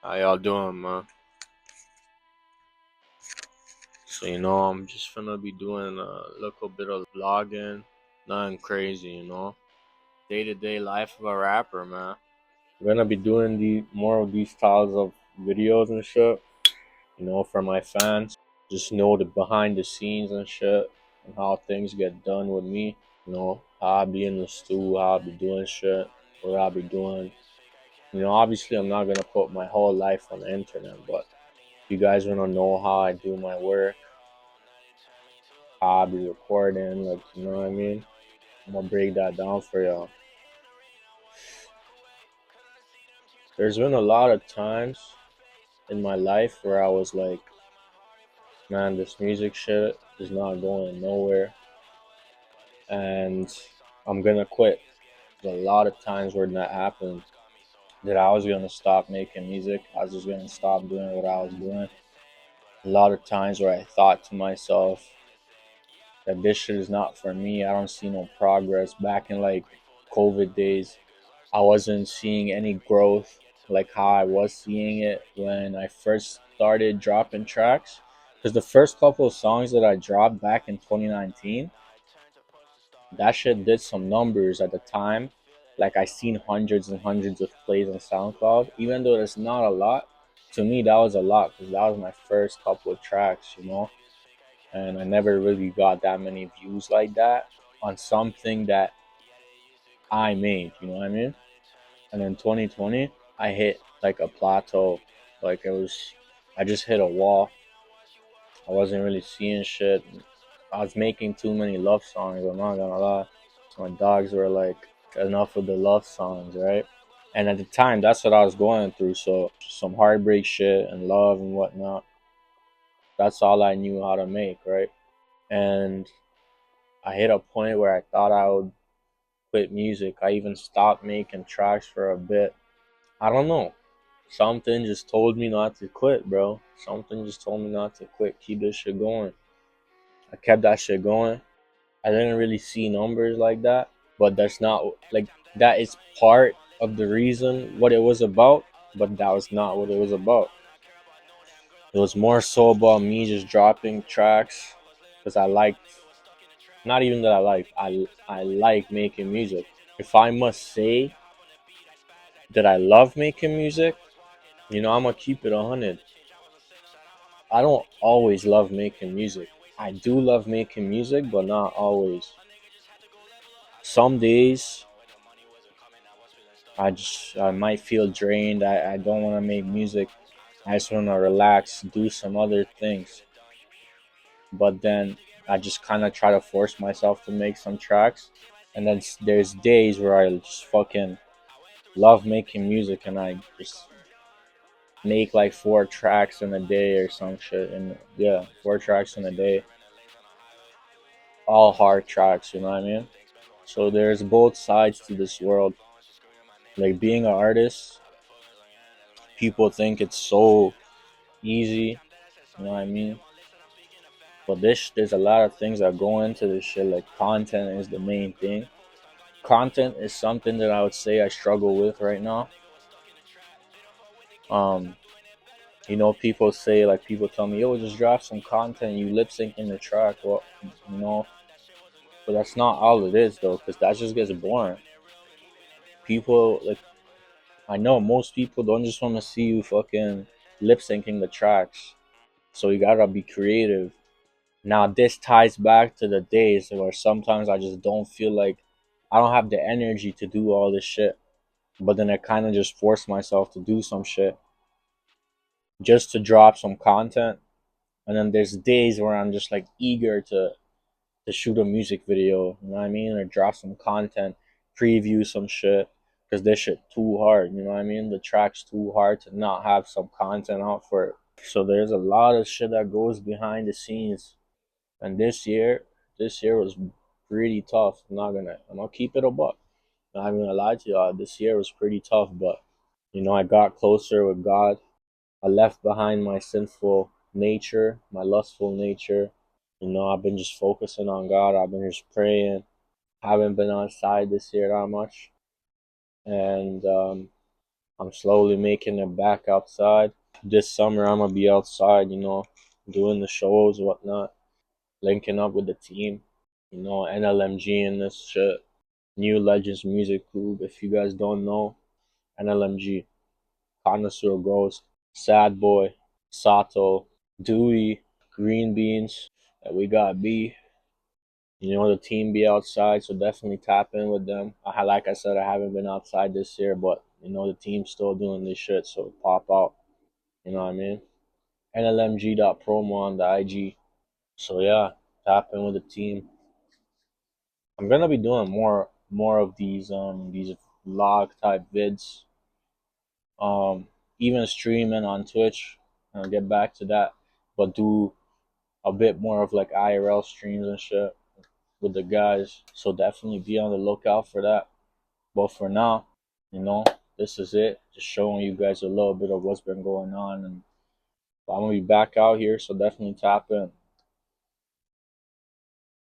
How y'all doing, man? So, I'm just gonna be doing a little bit of vlogging. Nothing crazy, Day to day life of a rapper, man. I'm gonna be doing the more of these styles of videos and shit, for my fans. Just know the behind the scenes and shit and how things get done with me. How I be in the stew, how I be doing shit, what I be doing. Obviously I'm not gonna put my whole life on the internet, but if you guys wanna know how I do my work, I'll be recording, like, you know what I mean? I'm gonna break that down for y'all. There's been a lot of times in my life where I was like, man, this music shit is not going nowhere and I'm gonna quit. There's a lot of times where that happened that I was gonna stop making music. I was just gonna stop doing what I was doing. A lot of times where I thought to myself that this shit is not for me. I don't see no progress. Back in like COVID days, I wasn't seeing any growth like how I was seeing it when I first started dropping tracks. Because the first couple of songs that I dropped back in 2019, that shit did some numbers at the time. Like I seen hundreds and hundreds of plays on SoundCloud. Even though it's not a lot, to me that was a lot because that was my first couple of tracks. And I never really got that many views like that on something that I made. You know what I mean? And in 2020, I hit like a plateau. Like I just hit a wall. I wasn't really seeing shit. I was making too many love songs. I'm not gonna lie. So my dogs were like, enough of the love songs, right? And at the time, that's what I was going through. So some heartbreak shit and love and whatnot. That's all I knew how to make, right? And I hit a point where I thought I would quit music. I even stopped making tracks for a bit. I don't know. Something just told me not to quit, bro. Something just told me not to quit. Keep this shit going. I kept that shit going. I didn't really see numbers like that, but that's not like that is part of the reason what it was about, but that was not what it was about. It was more so about me just dropping tracks because I liked, not even that I liked, I like making music. If I must say that I love making music, I'm gonna keep it 100. I don't always love making music. I do love making music, but not always. Some days I might feel drained. I don't want to make music. I just want to relax, do some other things. But then I just kind of try to force myself to make some tracks. And then there's days where I just fucking love making music and I just make like 4 tracks in a day or some shit. And yeah, 4 tracks in a day, all hard tracks, you know what I mean? So there's both sides to this world. Like being an artist, people think it's so easy, you know what I mean? But there's a lot of things that go into this shit. Like content is the main thing. Content is something that I would say I struggle with right now. Um, people say like people tell me, "Yo, just drop some content. You lip sync in the track." Well, you know, but that's not all it is though, because that just gets boring. People like I know most people don't just want to see you fucking lip syncing the tracks. So you gotta be creative. Now this ties back to the days where sometimes I just don't feel like I don't have the energy to do all this shit. But then I kind of just force myself to do some shit just to drop some content. And then there's days where I'm just like eager to shoot a music video, you know what I mean, or drop some content, preview some shit, because this shit too hard, you know what I mean. The track's too hard to not have some content out for it. So there's a lot of shit that goes behind the scenes, and this year was pretty tough. I'm gonna keep it a buck. Not even gonna lie to y'all. This year was pretty tough, but I got closer with God. I left behind my sinful nature, my lustful nature. I've been just focusing on God. I've been just praying. Haven't been outside this year that much, and I'm slowly making it back outside. This summer I'm gonna be outside, doing the shows, whatnot, linking up with the team, NLMG and this shit. New Legends Music Group. If you guys don't know, NLMG, Connoisseur Ghost, Sad Boy, Sato, Dewey, Green Beans, and we got B. The team be outside, so definitely tap in with them. Like I said, I haven't been outside this year, but the team's still doing this shit, so pop out. You know what I mean? NLMG.promo on the IG. So yeah, tap in with the team. I'm gonna be doing more of these vlog type vids. Even streaming on Twitch. I'll get back to that, but do a bit more of like IRL streams and shit with the guys. So definitely be on the lookout for that. But for now, you know, this is it. Just showing you guys a little bit of what's been going on, and I'm gonna be back out here. So definitely tap in.